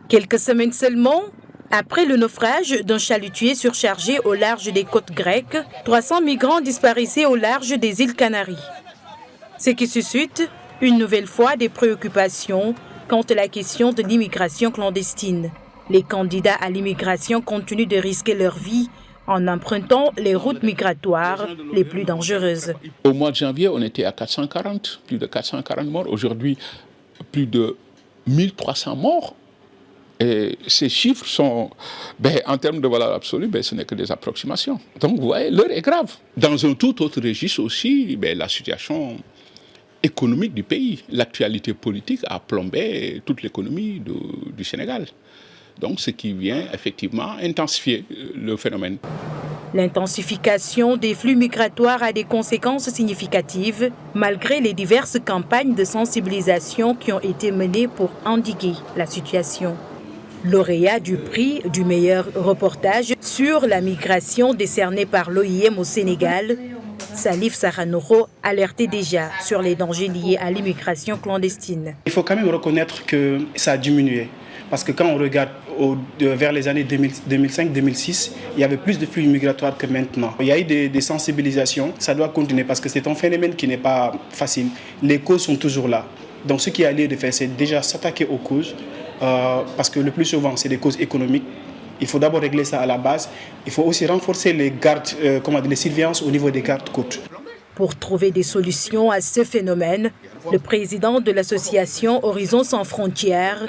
Quelques semaines seulement après le naufrage d'un chalutier surchargé au large des côtes grecques, 300 migrants disparaissaient au large des îles Canaries. Ce qui suscite une nouvelle fois des préoccupations quant à la question de l'immigration clandestine. Les candidats à l'immigration continuent de risquer leur vie en empruntant les routes migratoires les plus dangereuses. Au mois de janvier, on était à 440, plus de 440 morts. Aujourd'hui, plus de 1300 morts. Et ces chiffres sont, en termes de valeur absolue, ce n'est que des approximations. Donc, vous voyez, l'heure est grave. Dans un tout autre registre aussi, la situation économique du pays, l'actualité politique a plombé toute l'économie du Sénégal. Donc, ce qui vient effectivement intensifier le phénomène. L'intensification des flux migratoires a des conséquences significatives, malgré les diverses campagnes de sensibilisation qui ont été menées pour endiguer la situation. Lauréat du prix du meilleur reportage sur la migration décerné par l'OIM au Sénégal, Salif Saranouro alertait déjà sur les dangers liés à l'immigration clandestine. Il faut quand même reconnaître que ça a diminué. Parce que quand on regarde vers les années 2005-2006, il y avait plus de flux migratoires que maintenant. Il y a eu des sensibilisations, ça doit continuer parce que c'est un phénomène qui n'est pas facile. Les causes sont toujours là. Donc ce qui a lieu de faire, c'est déjà s'attaquer aux causes, parce que le plus souvent, c'est des causes économiques. Il faut d'abord régler ça à la base. Il faut aussi renforcer les gardes, les surveillances au niveau des gardes-côtes. Pour trouver des solutions à ce phénomène, le président de l'association Horizon Sans Frontières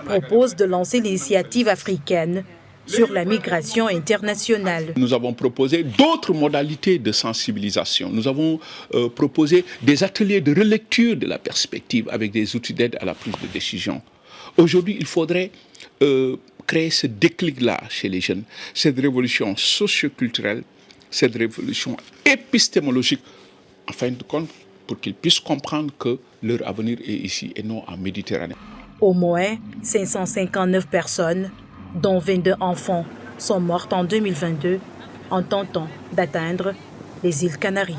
propose de lancer l'initiative africaine sur la migration internationale. Nous avons proposé d'autres modalités de sensibilisation. Nous avons proposé des ateliers de relecture de la perspective avec des outils d'aide à la prise de décision. Aujourd'hui, il faudrait créer ce déclic-là chez les jeunes, cette révolution socio-culturelle, cette révolution épistémologique, en fin de compte, pour qu'ils puissent comprendre que leur avenir est ici et non en Méditerranée. Au moins 559 personnes, dont 22 enfants, sont mortes en 2022 en tentant d'atteindre les îles Canaries.